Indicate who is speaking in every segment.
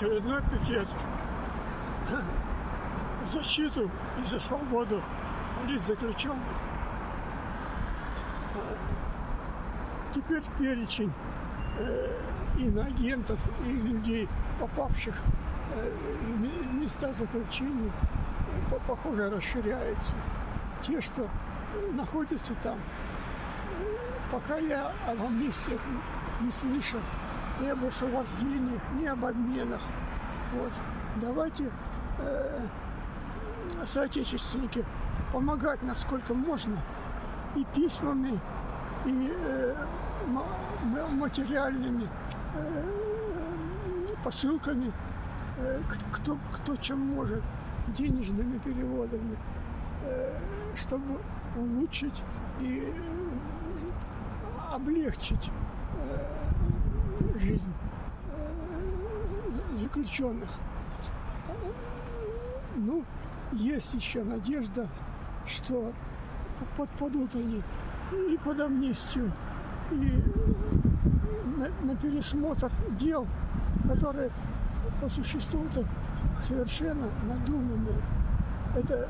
Speaker 1: очередной пикет в защиту и за свободу политзаключенных. Теперь перечень иноагентов и людей, попавших в места заключения, похоже, расширяется. Те, что находятся там, пока я об амнистиях не слышал, ни об освобождениях, ни об обменах. Вот. Давайте, соотечественники, помогать, насколько можно, и письмами, и материальными посылками, кто чем может, денежными переводами, чтобы улучшить и облегчить жизнь заключенных. Ну, есть еще надежда, что подпадут они и под амнистию, и на пересмотр дел, которые по существу-то совершенно надуманные. Это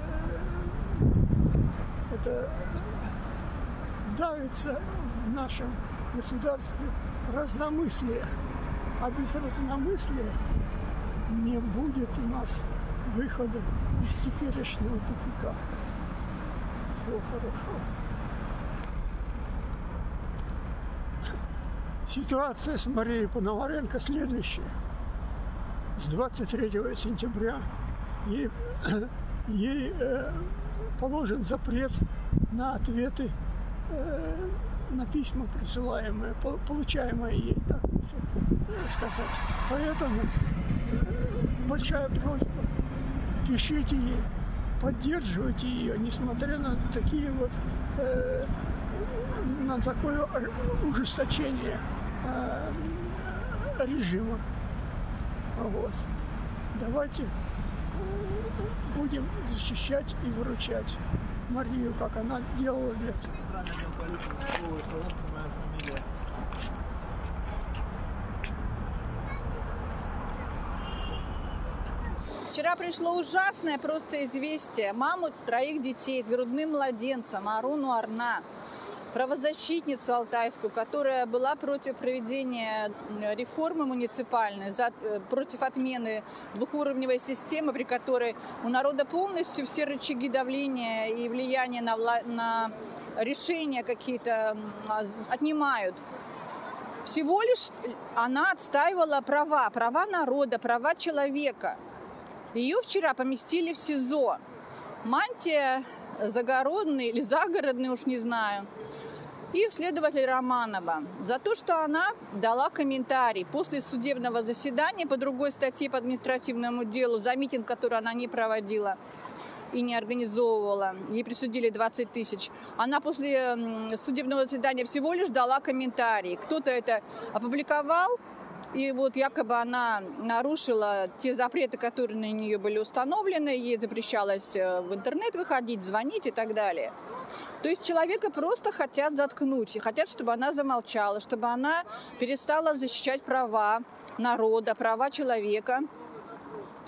Speaker 1: давится в нашем государстве разномыслие. А без разномыслия не будет у нас выхода из теперешнего тупика. Всего хорошего. Ситуация с Марией Пономаренко следующая. С 23 сентября ей положен запрет на ответы на письма, присылаемые, получаемые ей, так сказать. Поэтому большая просьба: пишите ей, поддерживайте ее, несмотря на такие вот на такое ужесточение режима. Вот. Давайте будем защищать и выручать Марию, как она делала для этого.
Speaker 2: Вчера пришло ужасное просто известие. Маму 3 детей, грудным младенцем Аруну Арна, правозащитницу алтайскую, которая была против проведения реформы муниципальной, против отмены двухуровневой системы, при которой у народа полностью все рычаги давления и влияния на решения какие-то отнимают. Всего лишь она отстаивала права народа, права человека. Ее вчера поместили в СИЗО. Мантия загородный или загородный, уж не знаю, и следователь Романова за то, что она дала комментарий после судебного заседания по другой статье по административному делу за митинг, который она не проводила и не организовывала. Ей присудили 20 тысяч. Она после судебного заседания всего лишь дала комментарий. Кто-то это опубликовал, и вот якобы она нарушила те запреты, которые на нее были установлены. Ей запрещалось в интернет выходить, звонить и так далее. То есть человека просто хотят заткнуть, и хотят, чтобы она замолчала, чтобы она перестала защищать права народа, права человека,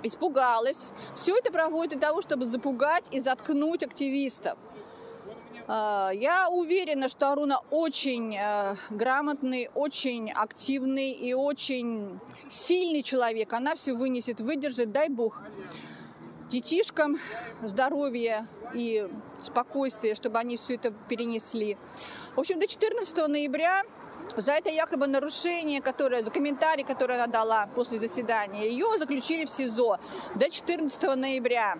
Speaker 2: испугалась. Все это проводит для того, чтобы запугать и заткнуть активистов. Я уверена, что Аруна очень грамотный, очень активный и очень сильный человек. Она все вынесет, выдержит, дай бог детишкам здоровья и спокойствия, чтобы они все это перенесли. В общем, до 14 ноября за это якобы нарушение, за комментарий, который она дала после заседания, ее заключили в СИЗО до 14 ноября.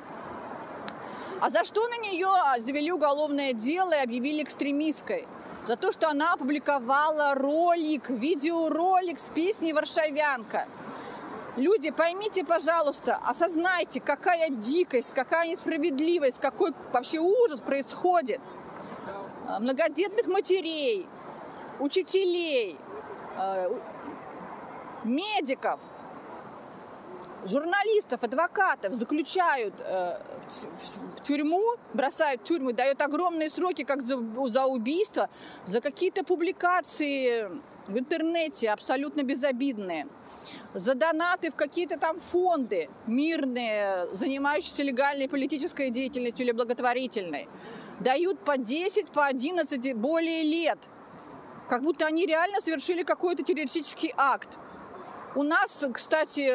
Speaker 2: А за что на нее завели уголовное дело и объявили экстремисткой? За то, что она опубликовала видеоролик с песней «Варшавянка». Люди, поймите, пожалуйста, осознайте, какая дикость, какая несправедливость, какой вообще ужас происходит. Многодетных матерей, учителей, медиков, журналистов, адвокатов заключают в тюрьму, бросают в тюрьму, дают огромные сроки, как за убийство, за какие-то публикации в интернете абсолютно безобидные. за донаты в какие-то там фонды мирные, занимающиеся легальной политической деятельностью или благотворительной, дают по 10, по 11 более лет. Как будто они реально совершили какой-то террористический акт. У нас, кстати,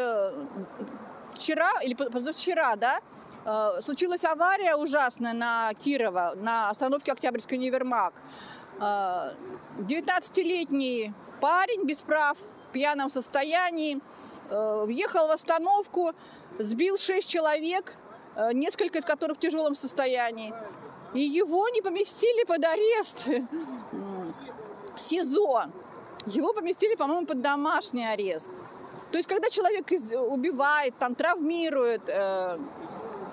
Speaker 2: вчера или позавчера, да, случилась авария ужасная на Кирова, на остановке Октябрьский универмаг. 19-летний парень без прав, в пьяном состоянии, въехал в остановку, сбил 6 человек, несколько из которых в тяжелом состоянии. И его не поместили под арест в СИЗО. Его поместили, по-моему, под домашний арест. То есть, когда человек убивает, там, травмирует,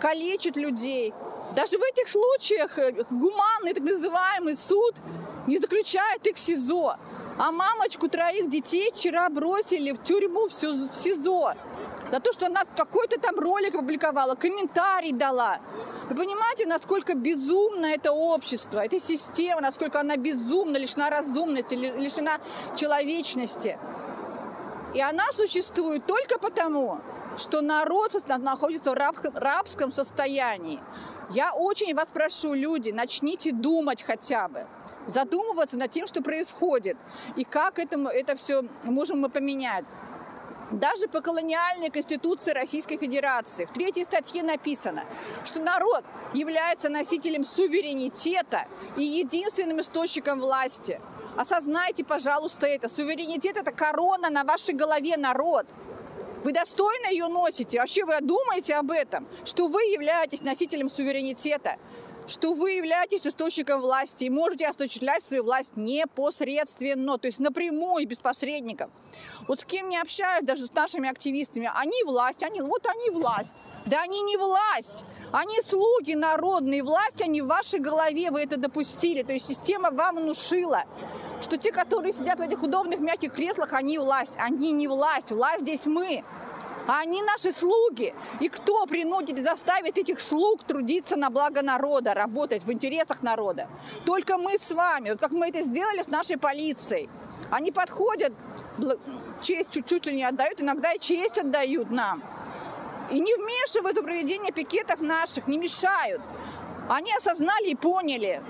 Speaker 2: калечит людей, даже в этих случаях гуманный, так называемый, суд не заключает их в СИЗО. А мамочку 3 детей вчера бросили в тюрьму, в СИЗО. За то, что она какой-то там ролик опубликовала, комментарий дала. Вы понимаете, насколько безумно это общество, эта система, насколько она безумна, лишена разумности, лишена человечности. И она существует только потому, что народ находится в рабском состоянии. Я очень вас прошу, люди, начните думать хотя бы. Задумываться над тем, что происходит. И как это все можем мы поменять. Даже по колониальной конституции Российской Федерации в 3 статье написано, что народ является носителем суверенитета и единственным источником власти. Осознайте, пожалуйста, это. Суверенитет – это корона на вашей голове, народ. Вы достойно ее носите? Вообще вы думаете об этом? Что вы являетесь носителем суверенитета, что вы являетесь источником власти и можете осуществлять свою власть непосредственно, то есть напрямую, без посредников. Вот с кем не общаюсь, даже с нашими активистами, они власть, они власть. Да они не власть, они слуги народные, власть, они в вашей голове, вы это допустили. То есть система вам внушила, что те, которые сидят в этих удобных мягких креслах, они власть. Они не власть, власть здесь мы. А они наши слуги. И кто принудит и заставит этих слуг трудиться на благо народа, работать в интересах народа? Только мы с вами. Вот как мы это сделали с нашей полицией. Они подходят, честь чуть-чуть ли не отдают, иногда и честь отдают нам. И не вмешиваются в проведение пикетов наших, не мешают. Они осознали и поняли.